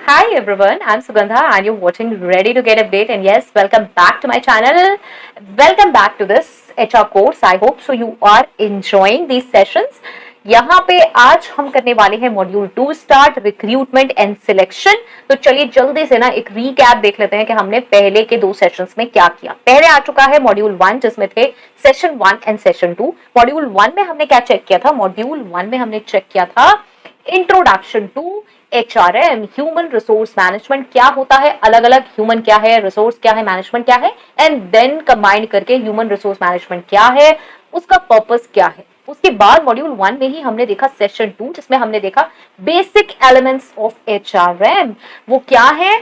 Hi everyone, I'm Sugandha and you're watching Ready to Get Update, and yes, welcome back to my channel. Welcome back to this HR course. I hope so you are enjoying these sessions. यहाँ पे आज हम करने वाले हैं module 2 start recruitment and selection. तो चलिए जल्दी से ना एक रीकैप देख लेते हैं कि हमने पहले के 2 सेशंस में क्या किया। पहले आ चुका है मॉड्यूल 1 जिसमें थे सेशन 1 एंड सेशन 2। मॉड्यूल 1 में हमने क्या चेक किया था? मॉड्यूल 1 में हमने चेक किया था introduction to HRM, human resource management क्या होता है, अलग अलग ह्यूमन क्या है, रिसोर्स क्या है, मैनेजमेंट क्या है, एंड देन कंबाइन करके ह्यूमन रिसोर्स मैनेजमेंट क्या है, उसका पर्पस क्या है। उसके बाद मॉड्यूल 1 में ही हमने देखा सेशन 2 जिसमें हमने देखा बेसिक एलिमेंट्स ऑफ HRM। वो क्या है?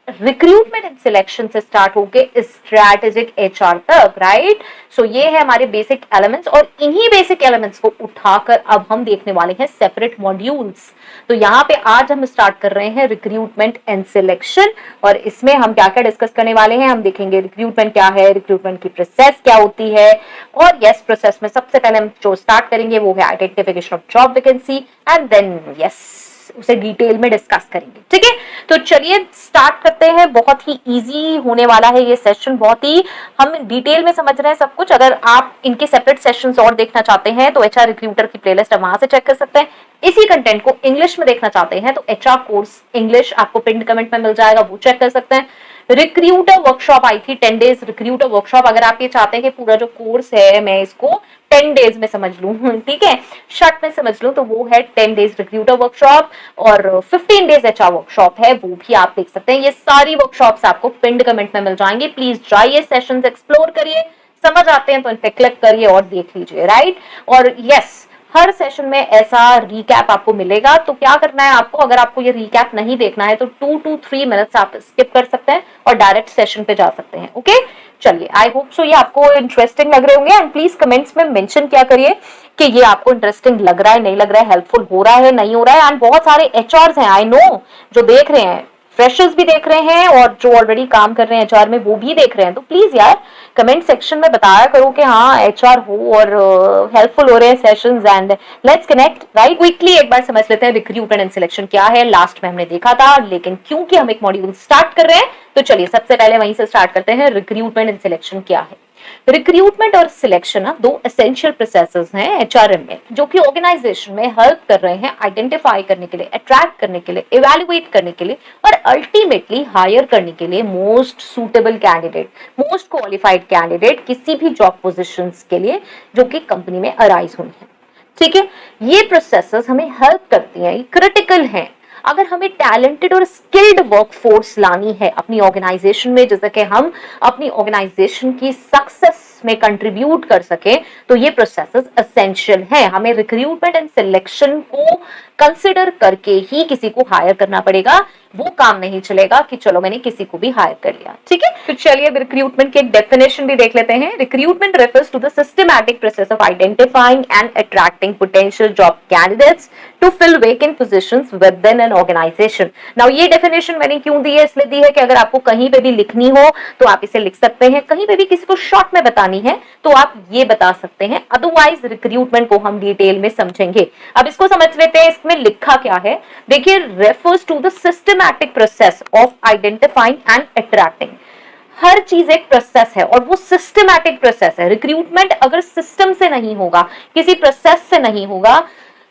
रिक्रूटमेंट एंड सिलेक्शन से स्टार्ट होके स्ट्रैटेजिक HR तक, राइट। सो ये है हमारे बेसिक एलिमेंट्स, और इन्हीं बेसिक एलिमेंट्स को उठाकर अब हम देखने वाले हैं सेपरेट मॉड्यूल्स। तो यहाँ पे आज हम स्टार्ट कर रहे हैं रिक्रूटमेंट एंड सिलेक्शन, और इसमें हम क्या क्या डिस्कस करने वाले हैं। हम देखेंगे रिक्रूटमेंट क्या है, रिक्रूटमेंट की प्रोसेस क्या होती है, और यस प्रोसेस में सबसे पहले हम जो स्टार्ट करेंगे वो है identification of job vacancy, and then yes उसे डिटेल में डिस्कस करेंगे। ठीक है, तो चलिए स्टार्ट करते हैं। बहुत ही इजी होने वाला है ये सेशन, बहुत ही हम डिटेल में समझ रहे हैं सब कुछ। अगर आप इनके सेपरेट सेशंस और देखना चाहते हैं तो HR रिक्रूटर की प्लेलिस्ट है, वहां से चेक कर सकते हैं। इसी कंटेंट को इंग्लिश में देखना चाहते हैं तो HR कोर्स इंग्लिश आपको पिन कमेंट में मिल जाएगा, वो चेक कर सकते हैं। रिक्रूटर वर्कशॉप आई थी 10 डेज रिक्रूटर वर्कशॉप। अगर आप ये चाहते हैं कि पूरा जो कोर्स है मैं इसको 10 डेज में समझ लूं, ठीक है, शॉर्ट में समझ लूं, तो वो है 10 डेज रिक्रूटर वर्कशॉप, और 15 डेज HR वर्कशॉप है, वो भी आप देख सकते हैं। ये सारी वर्कशॉप्स आपको पिंड कमेंट में मिल जाएंगे। प्लीज जाइए, सेशंस एक्सप्लोर करिए, समझ आते हैं तो इन पे क्लिक करिए और देख लीजिए, राइट। और यस, हर सेशन में ऐसा रिकैप आपको मिलेगा। तो क्या करना है आपको, अगर आपको ये रिकैप नहीं देखना है तो 2 to 3 मिनट्स आप स्किप कर सकते हैं और डायरेक्ट सेशन पे जा सकते हैं। ओके, चलिए, आई होप सो ये आपको इंटरेस्टिंग लग रहे होंगे, एंड प्लीज कमेंट्स में मेंशन क्या करिए कि ये आपको इंटरेस्टिंग लग रहा है, नहीं लग रहा है, हेल्पफुल हो रहा है, नहीं हो रहा है। एंड बहुत सारे HRs हैं आई नो जो देख रहे हैं, फ्रेशर्स भी देख रहे हैं, और जो ऑलरेडी काम कर रहे हैं HR में वो भी देख रहे हैं। तो प्लीज यार कमेंट सेक्शन में बताया करो कि हाँ HR हो और हेल्पफुल हो रहे हैं sessions, and let's connect, right. Quickly एक बार समझ लेते हैं रिक्रूटमेंट एंड सिलेक्शन क्या है। लास्ट में हमने देखा था, लेकिन क्योंकि हम एक मॉड्यूल स्टार्ट कर रहे हैं तो चलिए सबसे पहले वहीं से स्टार्ट करते हैं। रिक्रूटमेंट एंड सिलेक्शन क्या है? रिक्रूटमेंट और सिलेक्शन ना 2 एसेंशियल प्रोसेसेस हैं HRM में, जो कि ऑर्गेनाइजेशन में हेल्प कर रहे हैं आइडेंटिफाई करने के लिए, अट्रैक्ट करने के लिए, इवैल्यूएट करने के लिए, और अल्टीमेटली हायर करने के लिए most suitable candidate, most qualified candidate किसी भी जॉब पोजीशंस के लिए जो कि कंपनी में अराइज हुई है। ठीक है, ये प्रोसेसेस हमें हेल्प करती हैं, क्रिटिकल हैं। अगर हमें टैलेंटेड और स्किल्ड वर्कफोर्स लानी है अपनी ऑर्गेनाइजेशन में, जैसे कि हम अपनी ऑर्गेनाइजेशन की सक्सेस में कंट्रीब्यूट कर सके, तो ये प्रोसेसेस एसेंशियल है। हमें रिक्रूटमेंट एंड सिलेक्शन को कंसिडर करके ही किसी को हायर करना पड़ेगा। वो काम नहीं चलेगा कि चलो मैंने किसी को भी हायर कर लिया। ठीक है, तो चलिए अब रिक्रूटमेंट की एक डेफिनेशन भी देख लेते हैं। Recruitment refers to the systematic process of identifying and attracting potential job candidates to fill vacant positions within an organisation. Now ये डेफिनेशन मैंने क्यों दी है? इसलिए दी है कि अगर आपको कहीं पे भी लिखनी हो तो आप इसे लिख सकते हैं, कहीं पे भी किसी को शॉर्ट में बतानी है तो आप ये बता सकते हैं, अदरवाइज रिक्रूटमेंट को हम डिटेल में समझेंगे। अब इसको समझ लेते हैं, इसमें लिखा क्या है। देखिए, refers to the systematic process of identifying and attracting. हर चीज एक प्रोसेस है और वो सिस्टमैटिक प्रोसेस है। रिक्रूटमेंट अगर सिस्टम से नहीं होगा, किसी प्रोसेस से नहीं होगा,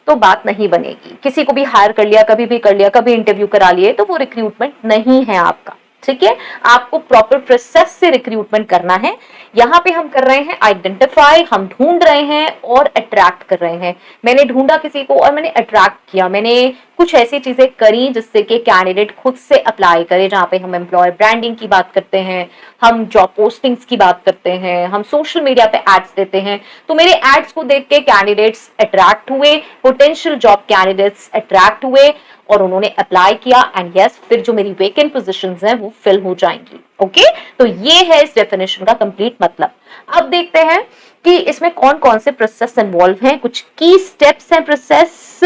तो बात नहीं बनेगी। किसी को भी हायर कर लिया, कभी भी कर लिया, कभी इंटरव्यू करा लिए, तो वो रिक्रूटमेंट नहीं है आपका। ठीक है, आपको प्रॉपर प्रोसेस से रिक्रूटमेंट करना है। यहाँ पे हम कर रहे हैं आइडेंटिफाई, हम ढूंढ रहे हैं और अट्रैक्ट कर रहे हैं। मैंने ढूंढा किसी को और मैंने अट्रैक्ट किया, मैंने कुछ ऐसी चीजें करी जिससे कि कैंडिडेट खुद से अप्लाई करे। जहाँ पे हम एम्प्लॉयर ब्रांडिंग की बात करते हैं, हम जॉब पोस्टिंग्स की बात करते हैं, हम सोशल मीडिया पे एड्स देते हैं। तो मेरे एड्स को देख के कैंडिडेट्स अट्रैक्ट हुए, पोटेंशियल जॉब कैंडिडेट्स अट्रैक्ट हुए और उन्होंने अप्लाई किया, एंड यस फिर जो मेरी वेकेंट पोजीशंस हैं वो फिल हो जाएंगी। ओके, तो ये है इस डेफिनेशन का कंप्लीट मतलब। अब देखते हैं कि इसमें कौन कौन से प्रोसेस इन्वॉल्व हैं, कुछ की स्टेप्स हैं प्रोसेस,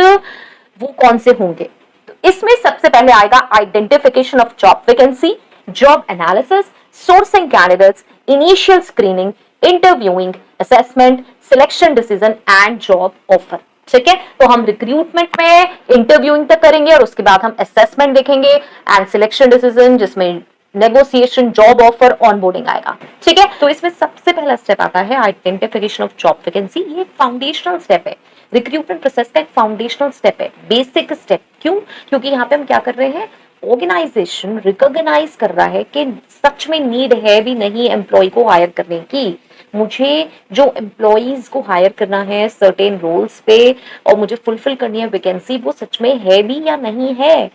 वो कौन से होंगे। तो इसमें सबसे पहले आएगा identification of job vacancy, job analysis, sourcing candidates, initial screening, interviewing, assessment, selection decision and job offer. ठीक है, तो हम रिक्रूटमेंट में इंटरव्यूइंग तक करेंगे और उसके बाद हम असेसमेंट देखेंगे एंड सिलेक्शन डिसीजन, जिसमें नेगोशिएशन, जॉब ऑफर, ऑनबोर्डिंग आएगा। ठीक है, तो इसमें सबसे पहला स्टेप आता है आइडेंटिफिकेशन ऑफ जॉब वैकेंसी। ये फाउंडेशनल स्टेप है, रिक्रूटमेंट प्रोसेस का एक फाउंडेशनल स्टेप है, बेसिक स्टेप। क्यों? क्योंकि यहाँ पे हम क्या कर रहे हैं, ऑर्गेनाइजेशन रिकॉग्नाइज कर रहा है कि सच में नीड है भी नहीं एम्प्लॉय को हायर करने की। मुझे जो एम्प्लॉयज को हायर करना है सर्टेन रोल्स पे और मुझे फुलफिल करनी है वैकेंसी, वो सच में है भी या नहीं है,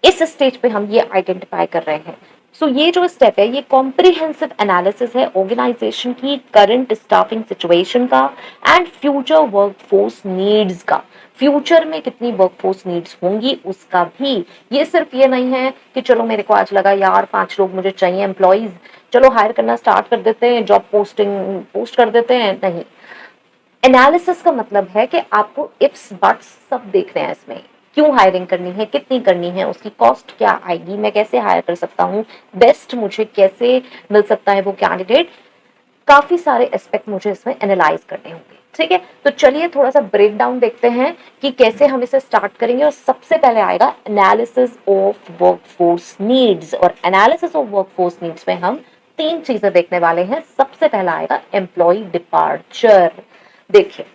इस स्टेज पे हम ये आइडेंटिफाई कर रहे हैं। सो ये जो स्टेप है ये कॉम्प्रिहेंसिव एनालिसिस है ऑर्गेनाइजेशन की करंट स्टाफिंग सिचुएशन का एंड फ्यूचर वर्कफोर्स नीड्स का। फ्यूचर में कितनी वर्कफोर्स नीड्स होंगी उसका भी। ये सिर्फ ये नहीं है कि चलो मेरे को आज लगा यार 5 लोग मुझे चाहिए एम्प्लॉयज, चलो हायर करना स्टार्ट कर देते हैं, जॉब पोस्ट कर देते हैं। नहीं, एनालिसिस का मतलब है कि आपको इफ्स बट्स सब देखने हैं इसमें। क्यों हायरिंग करनी है, कितनी करनी है, उसकी कॉस्ट क्या आएगी, मैं कैसे हायर कर सकता हूँ, बेस्ट मुझे कैसे मिल सकता है वो कैंडिडेट। काफी सारे एस्पेक्ट मुझे इसमें एनालाइज करने होंगे। ठीक है, तो चलिए थोड़ा सा ब्रेक डाउन देखते हैं कि कैसे हम इसे स्टार्ट करेंगे। और सबसे पहले आएगा एनालिसिस ऑफ वर्कफोर्स नीड्स। और एनालिसिस ऑफ वर्कफोर्स नीड्स में हम 3 चीजें देखने वाले हैं। सबसे पहला आएगा एम्प्लॉय डिपार्चर। देखिए,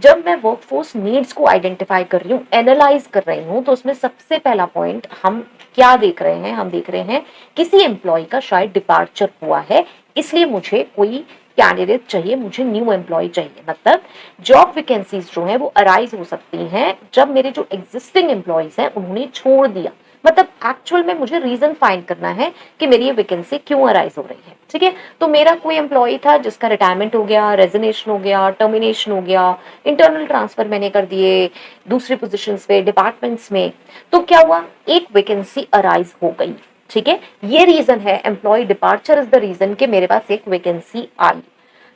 जब मैं वर्कफोर्स नीड्स को आइडेंटिफाई कर रही हूँ, एनालाइज कर रही हूँ, तो उसमें सबसे पहला पॉइंट हम क्या देख रहे हैं, हम देख रहे हैं किसी एम्प्लॉय का शायद डिपार्चर हुआ है, इसलिए मुझे कोई कैंडिडेट चाहिए, मुझे न्यू एम्प्लॉय चाहिए। मतलब जॉब वैकेंसीज जो है वो अराइज हो सकती हैं जब मेरे जो एग्जिस्टिंग एम्प्लॉयज हैं उन्होंने छोड़ दिया। मतलब एक्चुअल में मुझे रीजन फाइंड करना है कि मेरी ये वैकेंसी क्यों अराइज हो रही है। ठीक है, तो मेरा कोई एम्प्लॉय था जिसका रिटायरमेंट हो गया, रेजिग्नेशन हो गया, टर्मिनेशन हो गया, इंटरनल ट्रांसफर मैंने कर दिए दूसरी पोजीशंस पे, डिपार्टमेंट्स में, तो क्या हुआ, एक वैकेंसी अराइज हो गई। ठीक है, ये रीजन है, employ departure is the reason कि मेरे पास एक वैकेंसी आई।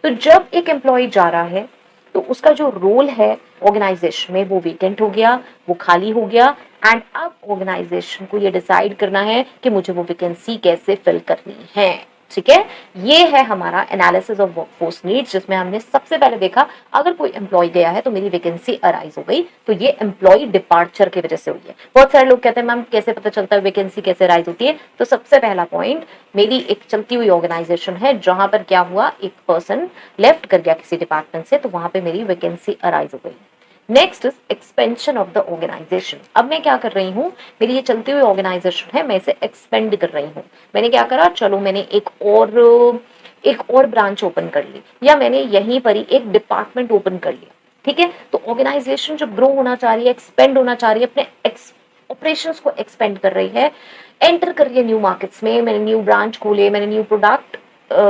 तो जब एक एम्प्लॉय जा रहा है तो उसका जो रोल है ऑर्गेनाइजेशन में वो वेकेंट हो गया, वो खाली हो गया, एंड अब ऑर्गेनाइजेशन को ये डिसाइड करना है कि मुझे वो वैकेंसी कैसे फिल करनी है। ठीक है, ये है हमारा एनालिसिस ऑफ वर्कफोर्स नीड्स, जिसमें हमने सबसे पहले देखा अगर कोई एम्प्लॉय गया है तो मेरी वैकेंसी अराइज हो गई, तो ये एम्प्लॉय डिपार्चर की वजह से हुई है। बहुत सारे लोग कहते हैं मैम कैसे पता चलता है वैकेंसी कैसे अराइज होती है। तो सबसे पहला पॉइंट, मेरी एक चलती हुई ऑर्गेनाइजेशन है जहां पर क्या हुआ, एक पर्सन लेफ्ट कर गया किसी डिपार्टमेंट से, तो वहां पे मेरी वैकेंसी अराइज हो गई। Next is expansion of the organisation. अब मैं क्या कर रही हूँ, मेरी ये चलती हुई ऑर्गेनाइजेशन है, मैं इसे एक्सपेंड कर रही हूँ। मैंने क्या करा, चलो मैंने एक और ब्रांच ओपन कर ली, या मैंने यहीं पर ही एक डिपार्टमेंट ओपन कर लिया। ठीक है, तो ऑर्गेनाइजेशन जब ग्रो होना चाह रही है, एक्सपेंड होना चाह रही है, अपने ऑपरेशंस को एक्सपेंड कर रही है, एंटर कर रही है न्यू मार्केट्स में, मैंने न्यू ब्रांच खोले, मैंने न्यू प्रोडक्ट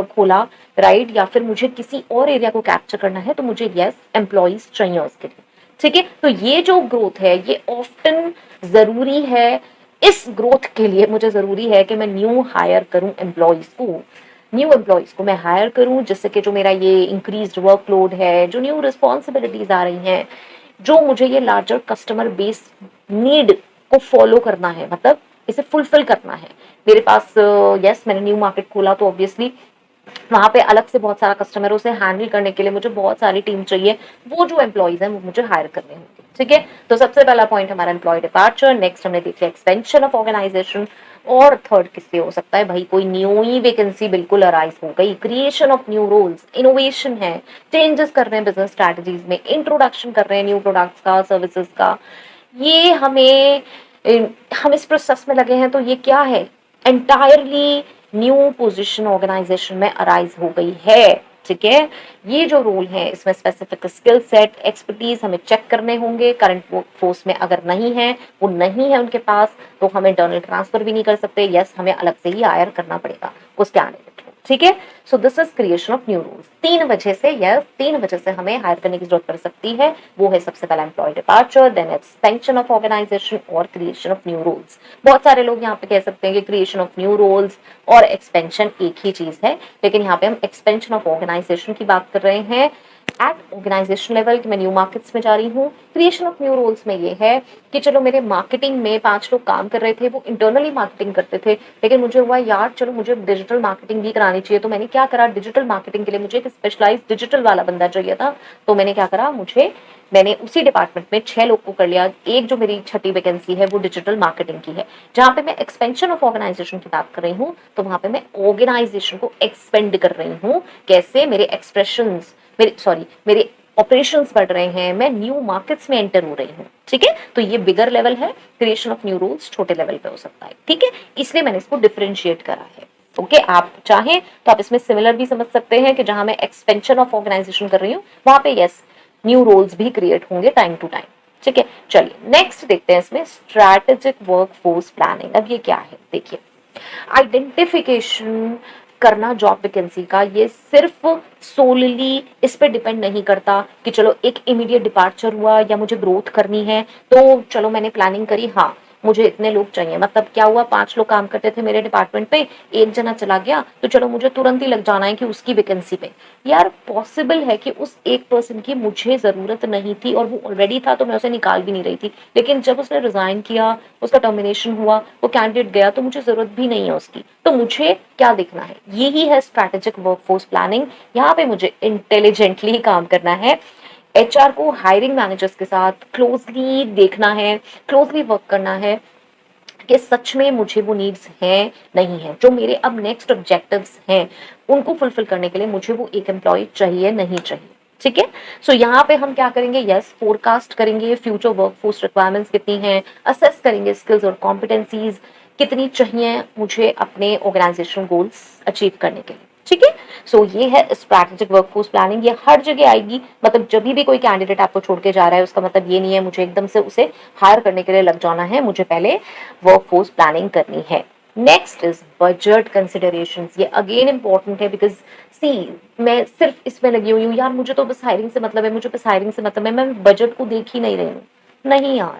खोला, राइट, या फिर मुझे किसी और एरिया को कैप्चर करना है, तो मुझे यस एम्प्लॉइज चाहिए उसके लिए। ठीक है, तो ये जो ग्रोथ है ये ऑफ्टन जरूरी है। इस ग्रोथ के लिए मुझे जरूरी है कि मैं न्यू हायर करूं एम्प्लॉइज को, न्यू एम्प्लॉइज को मैं हायर करूं, जिससे कि जो मेरा ये इंक्रीज्ड वर्कलोड है, जो न्यू रिस्पॉन्सिबिलिटीज आ रही हैं, जो मुझे ये लार्जर कस्टमर बेस नीड को फॉलो करना है, मतलब इसे फुलफिल करना है। मेरे पास यस मैंने न्यू मार्केट खोला तो ऑब्वियसली वहां पे अलग से बहुत सारा कस्टमरों से हैंडल करने के लिए मुझे बहुत सारी टीम चाहिए, वो जो एम्प्लॉइज हैं वो मुझे हायर करने होंगे। ठीक है, तो सबसे पहला पॉइंट हमारा एम्प्लॉय डिपार्चर। नेक्स्ट हमने देख लिया एक्सपेंशन ऑफ ऑर्गेनाइजेशन। और थर्ड किस लिए हो सकता है, भाई कोई न्यू ही वैकेंसी बिल्कुल अराइज हो गई, creation of new roles, innovation है, चेंजेस कर रहे हैं बिजनेस स्ट्रैटेजीज में, इंट्रोडक्शन कर रहे हैं न्यू प्रोडक्ट्स का, सर्विसेज का, ये हम इस प्रोसेस में लगे हैं, तो ये क्या है, एंटायरली न्यू पोजीशन ऑर्गेनाइजेशन में अराइज हो गई है। ठीक है, ये जो रोल है इसमें स्पेसिफिक स्किल सेट, एक्सपर्टीज हमें चेक करने होंगे। करंट वर्कफोर्स में अगर नहीं है, वो नहीं है उनके पास, तो हम इंटरनल ट्रांसफर भी नहीं कर सकते, यस हमें अलग से ही हायर करना पड़ेगा उस कैंडिडेट को। ठीक है, so this is creation of new roles. 3 वजह से, यस 3 वजह से हमें हायर करने की जरूरत पड़ सकती है। वो है सबसे पहला employ departure, then expansion of organisation और क्रिएशन ऑफ न्यू रोल्स। बहुत सारे लोग यहाँ पे कह सकते हैं कि क्रिएशन ऑफ न्यू रोल्स और एक्सपेंशन एक ही चीज है, लेकिन यहाँ पे हम एक्सपेंशन ऑफ ऑर्गेनाइजेशन की बात कर रहे हैं। एट ऑर्गेनाइजेशन लेवल कि मैं न्यू मार्केट्स में जा रही हूँ। क्रिएशन ऑफ न्यू रोल्स में ये है कि चलो मेरे मार्केटिंग में 5 लोग काम कर रहे थे, वो इंटरनली मार्केटिंग करते थे, लेकिन मुझे हुआ यार चलो मुझे डिजिटल मार्केटिंग भी करानी चाहिए। तो मैंने क्या करा, डिजिटल मार्केटिंग के लिए मुझे एक स्पेशलाइज्ड डिजिटल वाला बंदा चाहिए था। तो मैंने क्या करा, मैंने उसी डिपार्टमेंट में 6 लोग को कर लिया। एक जो मेरी छठी वैकेंसी है वो डिजिटल मार्केटिंग की है। जहां पे मैं एक्सपेंशन ऑफ ऑर्गेनाइजेशन की बात कर रही हूँ, तो वहां पे मैं ऑर्गेनाइजेशन को एक्सपेंड कर रही हूँ। कैसे, मेरे ऑपरेशंस बढ़ रहे हैं, मैं न्यू मार्केट्स में एंटर हो रही हूँ। ठीक है, तो ये बिगर लेवल है, क्रिएशन ऑफ न्यू रोल्स छोटे लेवल पे हो सकता है। ठीक है, इसलिए मैंने इसको डिफरेंशिएट करा है। ओके, आप चाहें तो आप इसमें सिमिलर भी समझ सकते हैं कि जहां मैं एक्सपेंशन ऑफ ऑर्गेनाइजेशन कर रही हूँ वहां पे यस न्यू रोल्स भी क्रिएट होंगे टाइम टू टाइम। ठीक है, चलिए नेक्स्ट देखते हैं इसमें स्ट्रैटेजिक वर्कफोर्स प्लानिंग। अब ये क्या है, देखिए आइडेंटिफिकेशन करना जॉब वैकेंसी का, ये सिर्फ सोलली इस पे डिपेंड नहीं करता कि चलो एक इमीडिएट डिपार्चर हुआ या मुझे ग्रोथ करनी है तो चलो मैंने प्लानिंग करी, हाँ मुझे इतने लोग चाहिए। मतलब क्या हुआ, 5 लोग काम करते थे मेरे डिपार्टमेंट पे, एक जना चला गया तो चलो मुझे तुरंत ही लग जाना है कि उसकी वैकेंसी पे। यार पॉसिबल है कि उस एक पर्सन की मुझे जरूरत नहीं थी और वो ऑलरेडी था तो मैं उसे निकाल भी नहीं रही थी, लेकिन जब उसने रिजाइन किया, उसका टर्मिनेशन हुआ, वो कैंडिडेट गया तो मुझे जरूरत भी नहीं है उसकी। तो मुझे क्या देखना है, यही है स्ट्रैटेजिक वर्कफोर्स प्लानिंग। यहाँ पे मुझे इंटेलिजेंटली काम करना है। एचआर को हायरिंग मैनेजर्स के साथ क्लोजली देखना है, क्लोजली वर्क करना है कि सच में मुझे वो नीड्स हैं नहीं है, जो मेरे अब नेक्स्ट ऑब्जेक्टिव्स हैं उनको फुलफिल करने के लिए मुझे वो एक एम्प्लॉय चाहिए नहीं चाहिए। ठीक है, सो यहाँ पे हम क्या करेंगे, यस फोरकास्ट करेंगे फ्यूचर वर्कफोर्स रिक्वायरमेंट्स कितनी हैं, असेस करेंगे स्किल्स और कॉम्पिटेंसीज कितनी चाहिए मुझे अपने ऑर्गेनाइजेशन गोल्स अचीव करने के लिए। ठीक है, सो ये है स्ट्रैटेजिक वर्कफोर्स प्लानिंग। ये हर जगह आएगी, मतलब जब भी कोई कैंडिडेट आपको छोड़ के जा रहा है उसका मतलब ये नहीं है मुझे एकदम से उसे हायर करने के लिए लग जाना है, मुझे पहले वर्कफोर्स प्लानिंग करनी है। Next is budget considerations. ये अगेन इंपॉर्टेंट है बिकॉज सी मैं सिर्फ इसमें लगी हुई हूँ यार, मुझे तो बस हायरिंग से मतलब है, मुझे बस हायरिंग से मतलब है, मैं बजट को देख ही नहीं रही हूँ। नहीं यार,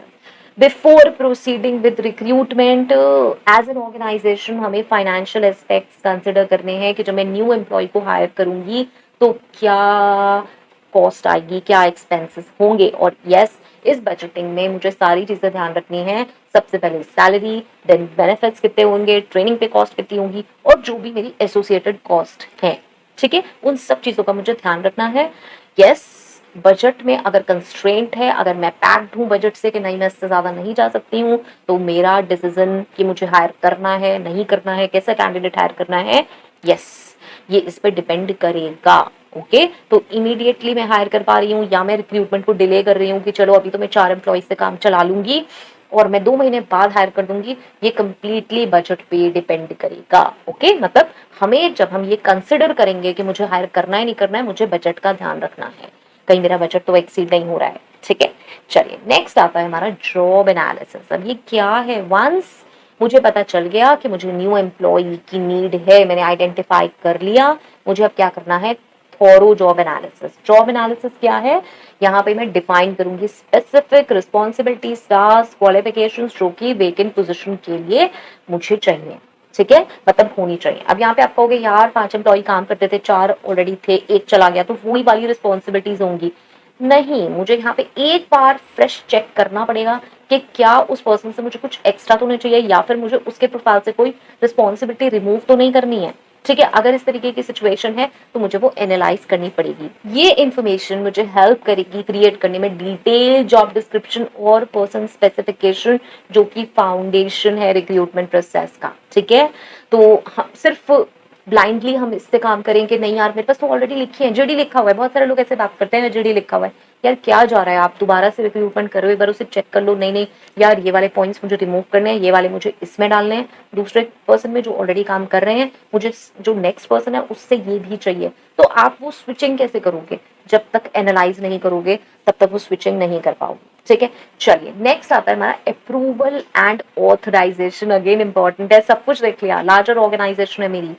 before proceeding with recruitment as an organisation हमें फाइनेंशियल एस्पेक्ट्स कंसिडर करने हैं कि जब मैं न्यू एम्प्लॉय को हायर करूंगी तो क्या कॉस्ट आएगी, क्या एक्सपेंसेस होंगे। और यस इस बजटिंग में मुझे सारी चीजें ध्यान रखनी है। सबसे पहले सैलरी, देन बेनिफिट्स कितने होंगे, ट्रेनिंग पे कॉस्ट कितनी होगी और जो भी मेरी एसोसिएटेड कॉस्ट है। ठीक है, उन सब चीजों का मुझे ध्यान रखना है। यस बजट में अगर कंस्ट्रेंट है, अगर मैं पैक्ड हूँ बजट से कि नहीं मैं इससे ज्यादा नहीं जा सकती हूँ, तो मेरा डिसीजन कि मुझे हायर करना है नहीं करना है, कैसा कैंडिडेट हायर करना है, यस ये इस पे डिपेंड करेगा। ओके, तो इमीडिएटली मैं हायर कर पा रही हूँ या मैं रिक्रूटमेंट को डिले कर रही हूँ कि चलो अभी तो मैं 4 एम्प्लॉय से काम चला लूंगी और मैं 2 महीने बाद हायर कर दूंगी, ये कंप्लीटली बजट पे डिपेंड करेगा। ओके, मतलब हमें जब हम ये कंसिडर करेंगे कि मुझे हायर करना है नहीं करना है, मुझे बजट का ध्यान रखना है, कहीं मेरा बजट तो एक्सीड नहीं हो रहा है। ठीक है, चलिए नेक्स्ट आता है हमारा जॉब एनालिसिस। अब ये क्या है, वंस मुझे पता चल गया कि मुझे न्यू एम्प्लॉय की नीड है, मैंने आइडेंटिफाई कर लिया, मुझे अब क्या करना है, thorough job analysis. Job analysis क्या है, यहाँ पे मैं डिफाइन करूंगी स्पेसिफिक रिस्पॉन्सिबिलिटीज, टास्क, क्वालिफिकेशंस जो कि वेकेंट पोजीशन के लिए मुझे चाहिए। ठीक है, मतलब होनी चाहिए। अब यहाँ पे आप कहोगे यार 5 एम्प्लॉय काम करते थे, 4 ऑलरेडी थे, एक चला गया तो वही वाली रिस्पॉन्सिबिलिटीज होंगी। नहीं, मुझे यहाँ पे एक बार फ्रेश चेक करना पड़ेगा कि क्या उस पर्सन से मुझे कुछ एक्स्ट्रा तो नहीं चाहिए या फिर मुझे उसके प्रोफाइल से कोई रिस्पॉन्सिबिलिटी रिमूव तो नहीं करनी है। ठीक है, अगर इस तरीके की सिचुएशन है तो मुझे वो एनालाइज करनी पड़ेगी। ये इन्फॉर्मेशन मुझे हेल्प करेगी क्रिएट करने में डिटेल जॉब डिस्क्रिप्शन और पर्सन स्पेसिफिकेशन जो कि फाउंडेशन है रिक्रूटमेंट प्रोसेस का। ठीक है, तो हम सिर्फ ब्लाइंडली हम इससे काम करें कि नहीं यार मेरे पास तो ऑलरेडी लिखी है, जेडी लिखा हुआ है, बहुत सारे लोग ऐसे बात करते हैं जेडी लिखा हुआ है, यार क्या जा रहा है, आप दोबारा से रिक्रूटमेंट करो, एक बार उसे चेक कर लो, नहीं नहीं यार ये वाले पॉइंट्स मुझे रिमूव करने हैं, ये वाले मुझे इसमें डालने हैं, दूसरे पर्सन में जो ऑलरेडी काम कर रहे हैं मुझे जो नेक्स्ट पर्सन है उससे ये भी चाहिए। तो आप वो स्विचिंग कैसे करोगे, जब तक एनालाइज नहीं करोगे तब तक वो स्विचिंग नहीं कर पाओगे। ठीक है, चलिए नेक्स्ट आता है हमारा approval and authorisation. Again important है, सब कुछ देख लिया, लार्जर ऑर्गेनाइजेशन है मेरी,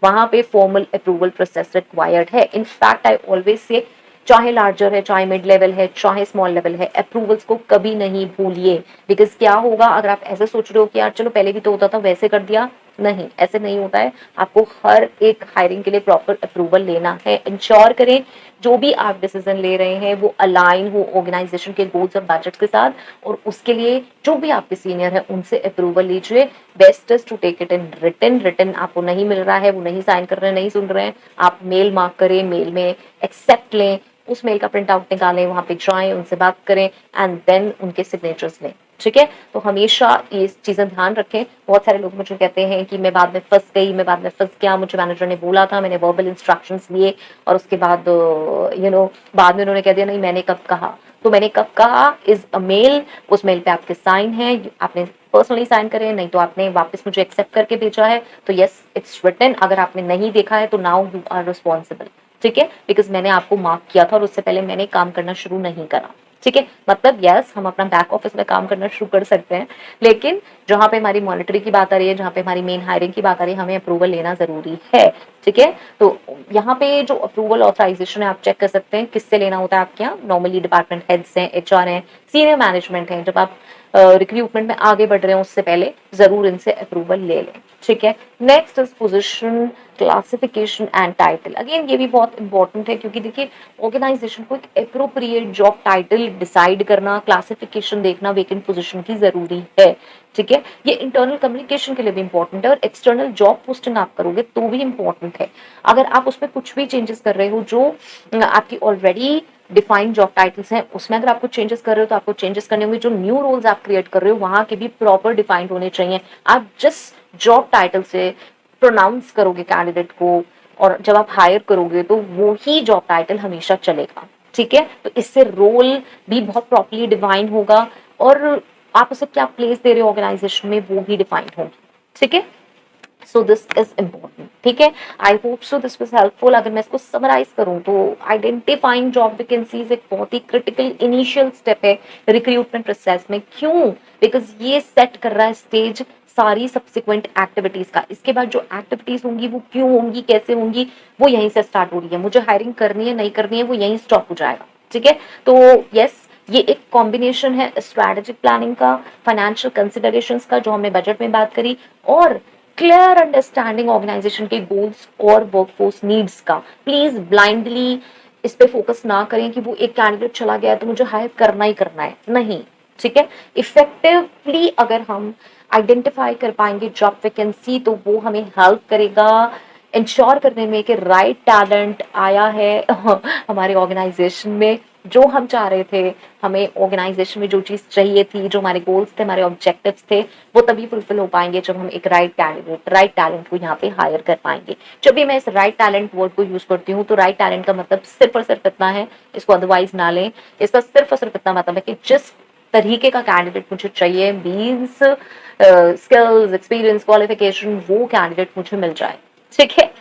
वहां पे फॉर्मल अप्रूवल प्रोसेस रिक्वायर्ड है। इनफैक्ट आई ऑलवेज से चाहे लार्जर है, चाहे मिड लेवल है, चाहे स्मॉल लेवल है, अप्रूवल्स को कभी नहीं भूलिए। बिकॉज क्या होगा अगर आप ऐसे सोच रहे हो कि यार चलो पहले भी तो होता था वैसे कर दिया, नहीं, ऐसे नहीं होता है। आपको हर एक हायरिंग के लिए प्रॉपर अप्रूवल लेना है। इंश्योर करें जो भी आप डिसीजन ले रहे हैं वो अलाइन हो ऑर्गेनाइजेशन के गोल्स और बजट के साथ, और उसके लिए जो भी आपके सीनियर है उनसे अप्रूवल लीजिए। Best is to take it in written. Written आपको नहीं मिल रहा है, वो नहीं साइन कर रहे हैं, नहीं सुन रहे हैं, आप मेल मार्क करें, मेल में एक्सेप्ट लें, उस मेल का प्रिंट आउट निकालें, वहां पे जाएं, उनसे बात करें एंड देन उनके सिग्नेचर्स लें। ठीक है, तो हमेशा ये चीजें ध्यान रखें। बहुत सारे लोग मुझे कहते हैं कि मैं बाद में फंस गई, मैं बाद में फंस गया, मुझे मैनेजर ने बोला था, मैंने वर्बल इंस्ट्रक्शंस लिए और उसके बाद बाद में उन्होंने कह दिया नहीं मैंने कब कहा। तो मैंने कब कहा इज अ मेल, उस मेल पे आपके साइन है, आपने पर्सनली साइन करे, नहीं तो आपने वापस मुझे एक्सेप्ट करके भेजा है, तो यस इट्स रिटन। अगर आपने नहीं देखा है तो नाउ यू आर रिस्पॉन्सिबल। ठीक है, बिकॉज मैंने आपको मार्क किया था और उससे पहले मैंने काम करना शुरू नहीं करा। ठीक है, मतलब यस हम अपना बैक ऑफिस में काम करना शुरू कर सकते हैं, लेकिन जहां पे हमारी मॉनिटरी की बात आ रही है, जहां पे हमारी मेन हायरिंग की बात आ रही है, हमें अप्रूवल लेना जरूरी है। ठीक है, तो यहाँ पे जो अप्रूवल ऑथराइजेशन है आप चेक कर सकते हैं किससे लेना होता है आपके यहाँ। नॉर्मली डिपार्टमेंट हेड्स हैं, एचआर हैं, सीनियर मैनेजमेंट हैं। जब आप रिक्रूटमेंट में आगे बढ़ रहे हैं उससे पहले जरूर इनसे अप्रूवल ले लें। ठीक है, next is position, classification and title. Again ये भी बहुत इंपॉर्टेंट है, क्योंकि देखिए ऑर्गेनाइजेशन को एक अप्रोप्रिएट जॉब टाइटल डिसाइड करना, क्लासिफिकेशन देखना वेकेंट पोजीशन की जरूरी है। ठीक है, ये इंटरनल कम्युनिकेशन के लिए भी इंपॉर्टेंट है और एक्सटर्नल जॉब पोस्टिंग आप करोगे तो भी इंपॉर्टेंट है। अगर आप उसमें कुछ भी चेंजेस कर रहे हो जो आपकी ऑलरेडी डिफाइंड जॉब टाइटल्स हैं उसमें अगर आपको चेंजेस कर रहे हो तो आपको चेंजेस करने होंगे। जो न्यू रोल्स आप क्रिएट कर रहे हो वहां के भी प्रॉपर डिफाइंड होने चाहिए। आप जिस जॉब टाइटल से प्रोनाउंस करोगे कैंडिडेट को और जब आप हायर करोगे तो वो ही जॉब टाइटल हमेशा चलेगा। ठीक है, तो इससे रोल भी बहुत प्रॉपरली डिफाइन होगा और आप उसे क्या प्लेस दे रहे हो ऑर्गेनाइजेशन में वो भी डिफाइंड होगी। ठीक है, सो दिस इज इम्पोर्टेंट। ठीक है, I hope so this was helpful. अगर मैं इसको समराइज करूं तो आइडेंटिफाइंग जॉब वैकेंसीज एक बहुत ही क्रिटिकल इनिशियल स्टेप है रिक्रूटमेंट प्रोसेस में। क्यों? बिकॉज ये सेट कर रहा है स्टेज सारी सब्सिक्वेंट एक्टिविटीज का। इसके बाद जो एक्टिविटीज होंगी वो क्यों होंगी, कैसे होंगी, वो यहीं से स्टार्ट हो रही है। मुझे हायरिंग करनी है नहीं करनी है वो यहीं स्टॉप हो जाएगा। ठीक है, तो यस ये एक कॉम्बिनेशन है स्ट्रैटेजिक प्लानिंग का, फाइनेंशियल कंसिडरेशंस का जो हमने बजट में बात करी, और क्लियर अंडरस्टैंडिंग ऑर्गेनाइजेशन के गोल्स और वर्कफोर्स नीड्स का। प्लीज ब्लाइंडली इस पे फोकस ना करें कि वो एक कैंडिडेट चला गया तो मुझे हायर करना ही करना है, नहीं। ठीक है, इफेक्टिवली अगर हम आइडेंटिफाई कर पाएंगे जॉब वैकेंसी तो वो हमें हेल्प करेगा इंश्योर करने में कि राइट टैलेंट आया है हमारे ऑर्गेनाइजेशन में। जो हम चाह रहे थे, हमें ऑर्गेनाइजेशन में जो चीज चाहिए थी, जो हमारे गोल्स थे, हमारे ऑब्जेक्टिव्स थे, वो तभी फुलफिल हो पाएंगे जब हम एक राइट कैंडिडेट, राइट टैलेंट को यहाँ पे हायर कर पाएंगे। जब भी मैं इस राइट टैलेंट वर्ड को यूज करती हूँ तो राइट टैलेंट का मतलब सिर्फ और सिर्फ इतना है, इसको अदरवाइज ना लें। इसका सिर्फ और सिर्फ इतना मतलब है कि जिस तरीके का कैंडिडेट मुझे चाहिए, मीन्स स्किल्स, एक्सपीरियंस, क्वालिफिकेशन, वो कैंडिडेट मुझे मिल जाए। ठीक है,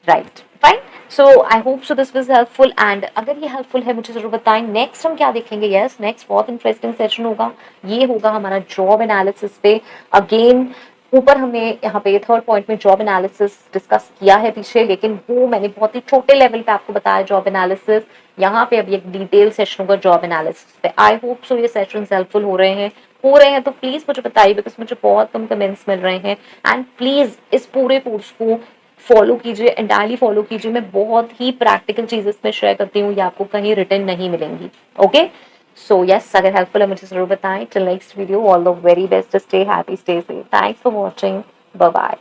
right, fine. So I hope so this was helpful and अगर ये हेल्पफुल है मुझे जरूर बताएं। नेक्स्ट हम क्या देखेंगे? यस, नेक्स्ट बहुत इंटरेस्टिंग सेशन होगा, ये होगा हमारा जॉब एनालिसिस पे। अगेन ऊपर हमने यहाँ पे थर्ड पॉइंट में जॉब एनालिसिस डिस्कस किया है पीछे, लेकिन वो मैंने बहुत ही छोटे लेवल पे आपको बताया जॉब एनालिसिस। यहाँ पे अभी एक डिटेल सेशन होगा जॉब एनालिसिस पे। आई होप सो ये सेशन हेल्पफुल हो रहे हैं तो प्लीज मुझे बताइए, बिकॉज मुझे बहुत कम कमेंट्स मिल रहे हैं। एंड प्लीज इस पूरे कोर्स को फॉलो कीजिए, एंटायरली फॉलो कीजिए। मैं बहुत ही प्रैक्टिकल चीजें इसमें शेयर करती हूँ, ये आपको कहीं रिटर्न नहीं मिलेंगी। ओके, सो यस, अगर हेल्पफुल है मुझे जरूर बताएं। Till next video, all the very best, stay happy, stay safe, thanks for watching, bye bye.